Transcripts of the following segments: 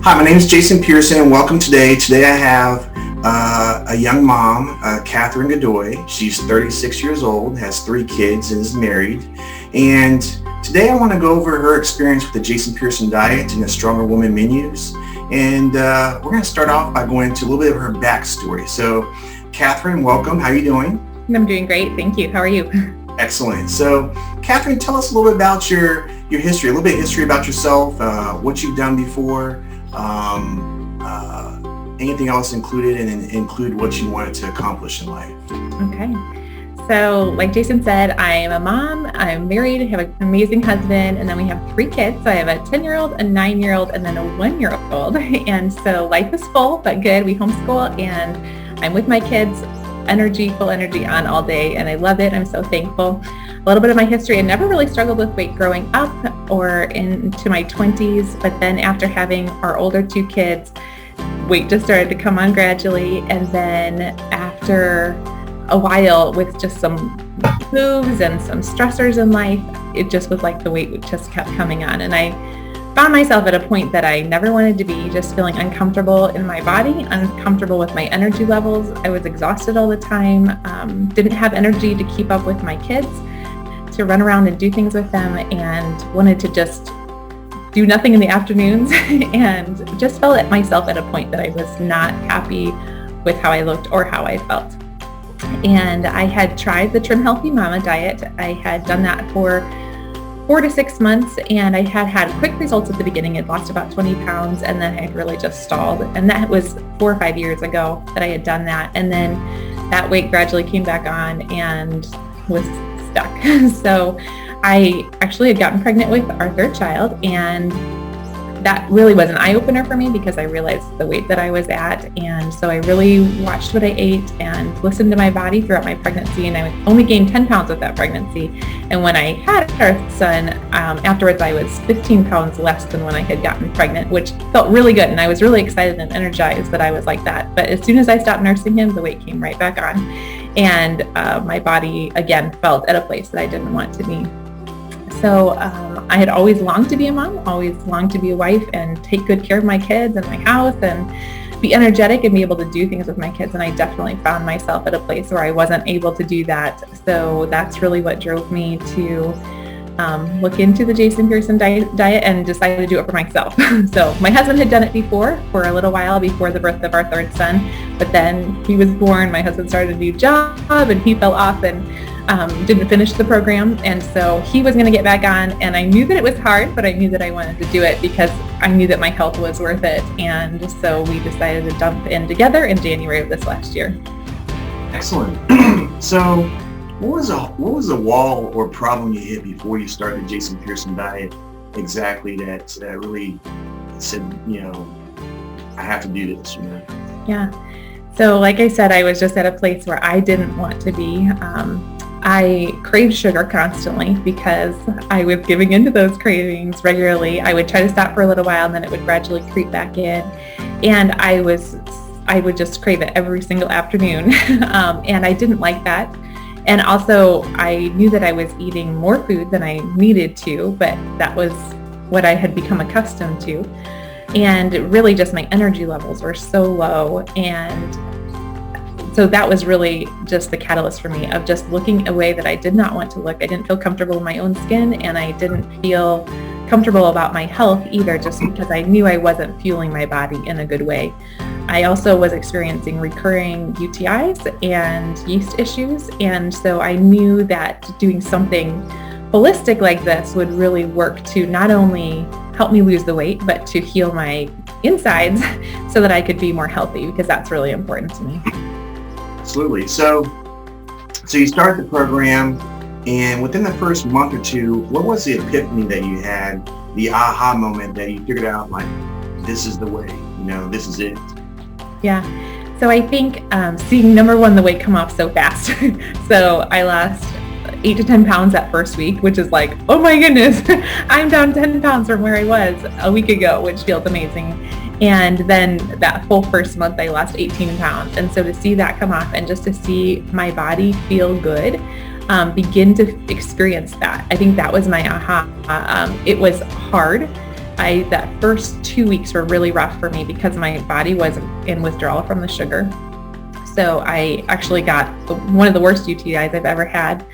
Hi, my name is Jason Pearson, and welcome today. Today I have a young mom, Kathryne Godoy. She's 36 years old, has 3 kids, and is married. And today I want to go over her experience with the Jason Pearson diet and the Stronger Woman menus. And we're going to start off by going into a little bit of her backstory. So, Kathryne, welcome. How are you doing? I'm doing great. Thank you. How are you? Excellent. So, Kathryne, tell us a little bit about your history, a little bit of history about yourself, what you've done before, anything else included, and include what you wanted to accomplish in life. Okay. So like Jason said, I am a mom. I'm married. I have an amazing husband. And then we have 3 kids. So I have a 10-year-old, a 9-year-old, and then a 1-year-old. And so life is full, but good. We homeschool and I'm with my kids, full energy on all day. And I love it. I'm so thankful. A little bit of my history. I never really struggled with weight growing up or into my 20s. But then after having our older 2 kids, weight just started to come on gradually. And then after a while, with just some moves and some stressors in life, it just was like the weight just kept coming on. And I found myself at a point that I never wanted to be, just feeling uncomfortable in my body, uncomfortable with my energy levels. I was exhausted all the time, didn't have energy to keep up with my kids, to run around and do things with them, and wanted to just do nothing in the afternoons and just felt at myself at a point that I was not happy with how I looked or how I felt. And I had tried the Trim Healthy Mama diet. I had done that for 4 to 6 months, and I had quick results at the beginning. I'd lost about 20 pounds, and then I had really just stalled. And that was 4 or 5 years ago that I had done that. And then that weight gradually came back on and was stuck. So I actually had gotten pregnant with our 3rd child, and that really was an eye-opener for me because I realized the weight that I was at. And so I really watched what I ate and listened to my body throughout my pregnancy, and I only gained 10 pounds with that pregnancy. And when I had our son, afterwards I was 15 pounds less than when I had gotten pregnant, which felt really good. And I was really excited and energized that I was like that. But as soon as I stopped nursing him, the weight came right back on. And my body, again, felt at a place that I didn't want to be. So I had always longed to be a mom, always longed to be a wife and take good care of my kids and my house and be energetic and be able to do things with my kids. And I definitely found myself at a place where I wasn't able to do that. So that's really what drove me to look into the Jason Pearson diet and decide to do it for myself. So my husband had done it before for a little while before the birth of our 3rd son, but then he was born, my husband started a new job, and he fell off and didn't finish the program. And so he was going to get back on, and I knew that it was hard, but I knew that I wanted to do it because I knew that my health was worth it. And so we decided to jump in together in January of this last year. Excellent. So what was a wall or problem you hit before you started the Jason Pearson diet exactly that really said, I have to do this, Yeah. So like I said, I was just at a place where I didn't want to be. I craved sugar constantly because I was giving into those cravings regularly. I would try to stop for a little while, and then it would gradually creep back in. And I would just crave it every single afternoon. And I didn't like that. And also I knew that I was eating more food than I needed to, but that was what I had become accustomed to. And really just my energy levels were so low. And so that was really just the catalyst for me of just looking a way that I did not want to look. I didn't feel comfortable in my own skin, and I didn't feel comfortable about my health either, just because I knew I wasn't fueling my body in a good way. I also was experiencing recurring UTIs and yeast issues, and so I knew that doing something holistic like this would really work to not only help me lose the weight, but to heal my insides so that I could be more healthy, because that's really important to me. Absolutely. So you started the program, and within the first month or 2, what was the epiphany that you had, the aha moment that you figured out, like, this is the way, this is it? Yeah. So I think seeing, number one, the weight come off so fast. So I lost 8 to 10 pounds that first week, which is like, oh my goodness, I'm down 10 pounds from where I was a week ago, which feels amazing. And then that full first month, I lost 18 pounds. And so to see that come off and just to see my body feel good, begin to experience that, I think that was my aha. It was hard that first 2 weeks were really rough for me because my body was in withdrawal from the sugar. So I actually got one of the worst UTIs I've ever had.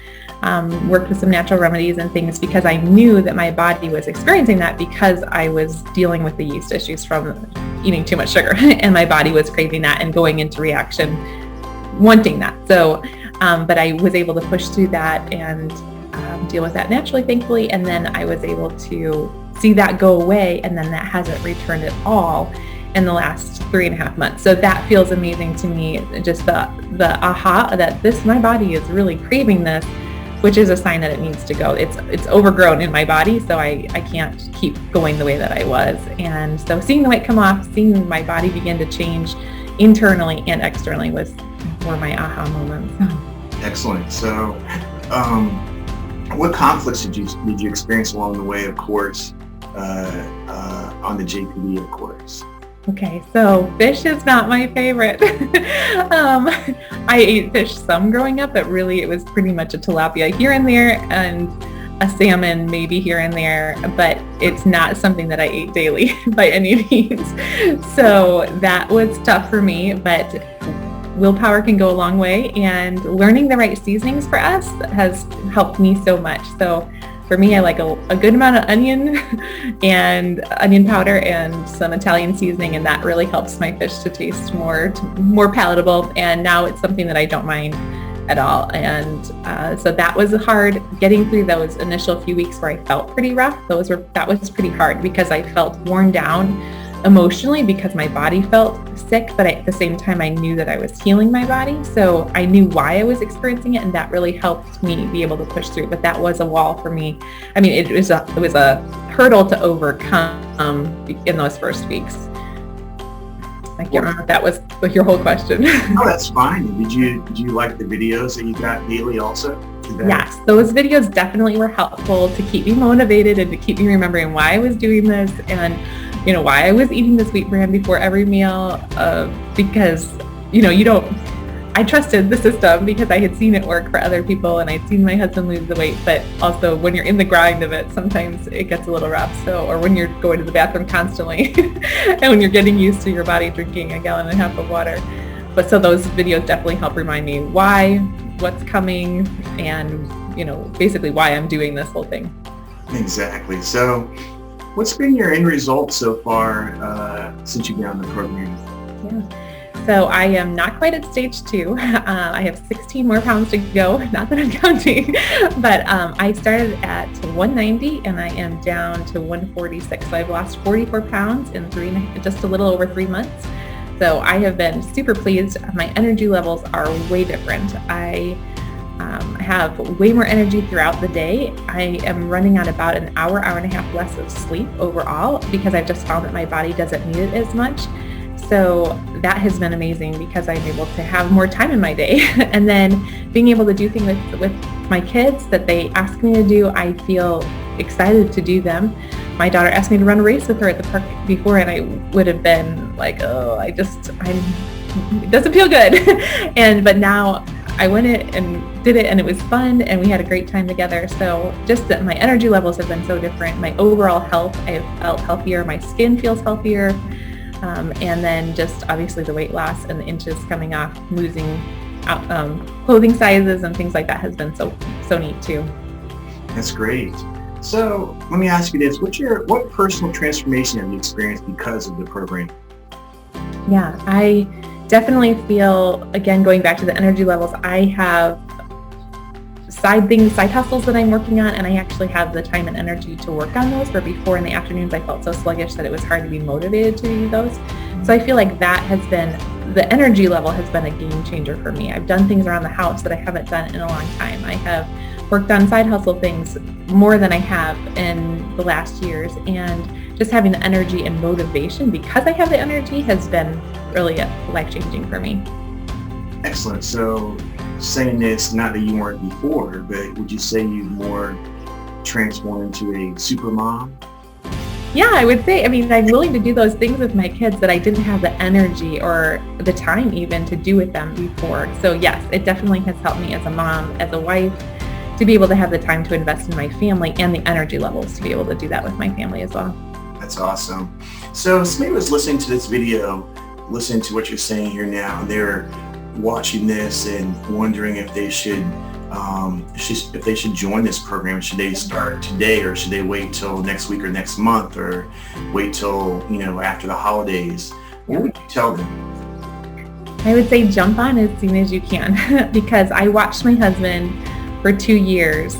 Worked with some natural remedies and things because I knew that my body was experiencing that because I was dealing with the yeast issues from eating too much sugar, and my body was craving that and going into reaction, wanting that. So, but I was able to push through that and deal with that naturally, thankfully. And then I was able to see that go away, and then that hasn't returned at all in the last 3.5 months. So that feels amazing to me. Just the aha that my body is really craving this, which is a sign that it needs to go. It's overgrown in my body, so I can't keep going the way that I was. And so seeing the weight come off, seeing my body begin to change internally and externally were my aha moments. Excellent. So what conflicts did you experience along the way, of course, on the JPD, of course? Okay, so fish is not my favorite. I ate fish some growing up, but really it was pretty much a tilapia here and there and a salmon maybe here and there, but it's not something that I ate daily by any means. So that was tough for me, but willpower can go a long way, and learning the right seasonings for us has helped me so much. So for me, I like a good amount of onion and onion powder and some Italian seasoning, and that really helps my fish to taste more palatable. And now it's something that I don't mind at all. And so that was hard getting through those initial few weeks where I felt pretty rough. That was pretty hard because I felt worn down emotionally because my body felt sick, but at the same time I knew that I was healing my body, so I knew why I was experiencing it, and that really helped me be able to push through. But that was a wall for me. I mean, it was a hurdle to overcome in those first weeks. I can't remember if that was your whole question. Oh, that's fine. Did you like the videos that you got daily also? Yes, those videos definitely were helpful to keep me motivated and to keep me remembering why I was doing this, and why I was eating this wheat bran before every meal, because, I trusted the system because I had seen it work for other people and I'd seen my husband lose the weight, but also when you're in the grind of it, sometimes it gets a little rough. Or when you're going to the bathroom constantly and when you're getting used to your body drinking 1.5 gallons of water. But so those videos definitely help remind me what's coming, and, basically why I'm doing this whole thing. Exactly. So what's been your end result so far since you've been on the program? Yeah. So I am not quite at stage 2. I have 16 more pounds to go. Not that I'm counting, but I started at 190 and I am down to 146. So I've lost 44 pounds in just a little over 3 months. So I have been super pleased. My energy levels are way different. I have way more energy throughout the day. I am running on about an hour and a half less of sleep overall because I've just found that my body doesn't need it as much. So that has been amazing because I'm able to have more time in my day. And then being able to do things with my kids that they ask me to do, I feel excited to do them. My daughter asked me to run a race with her at the park before, and I would have been like, it doesn't feel good. But now I went it and did it, and it was fun, and we had a great time together. So just that my energy levels have been so different. My overall health, I have felt healthier. My skin feels healthier. And then just obviously the weight loss and the inches coming off, losing clothing sizes and things like that has been so neat too. That's great. So let me ask you this: what personal transformation have you experienced because of the program? Yeah, I definitely feel, again, going back to the energy levels, I have side hustles that I'm working on, and I actually have the time and energy to work on those, where before in the afternoons I felt so sluggish that it was hard to be motivated to do those. So I feel like that has been, the energy level has been a game changer for me. I've done things around the house that I haven't done in a long time. I have worked on side hustle things more than I have in the last years, and just having the energy and motivation because I have the energy has been really life-changing for me. Excellent. So saying this, not that you weren't before, but would you say you more transformed into a super mom? Yeah, I would say, I'm willing to do those things with my kids that I didn't have the energy or the time even to do with them before. So yes, it definitely has helped me as a mom, as a wife, to be able to have the time to invest in my family and the energy levels to be able to do that with my family as well. That's awesome. So somebody was listening to this video, listening to what you're saying here now, and they're watching this and wondering if they should join this program. Should they start today, or should they wait till next week or next month, or wait till after the holidays? What would you tell them? I would say jump on as soon as you can because I watched my husband for 2 years.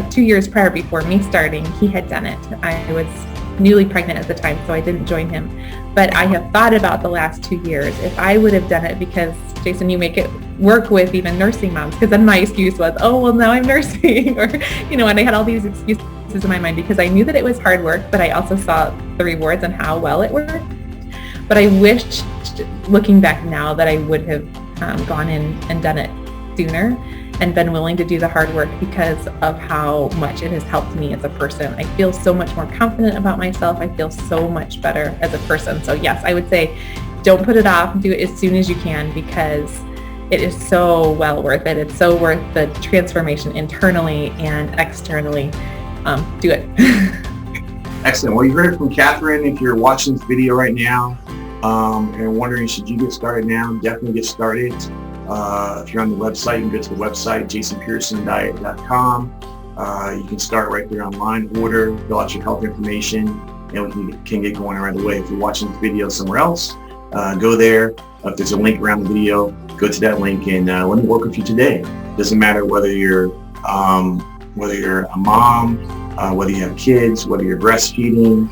2 years prior, before me starting, he had done it. I was newly pregnant at the time, so I didn't join him. But I have thought about the last 2 years, if I would have done it, because Jason, you make it work with even nursing moms, because then my excuse was, oh, well, now I'm nursing, or, and I had all these excuses in my mind because I knew that it was hard work, but I also saw the rewards and how well it worked. But I wished, looking back now, that I would have gone in and done it sooner and been willing to do the hard work because of how much it has helped me as a person. I feel so much more confident about myself. I feel so much better as a person. So yes, I would say don't put it off. Do it as soon as you can because it is so well worth it. It's so worth the transformation internally and externally. Do it. Excellent. Well, you heard it from Kathryne. If you're watching this video right now and wondering, should you get started now? Definitely get started. If you're on the website, you can go to the website, jasonpearsondiet.com. You can start right there online, order, fill out your health information, and we can get going right away. If you're watching this video somewhere else, go there. If there's a link around the video, go to that link and let me work with you today. Doesn't matter whether you're a mom, whether you have kids, whether you're breastfeeding,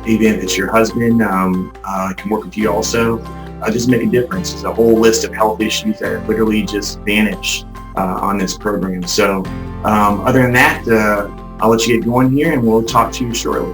even if it's your husband, I can work with you also. Just make a difference. There's a whole list of health issues that literally just vanish on this program. So other than that, I'll let you get going here and we'll talk to you shortly.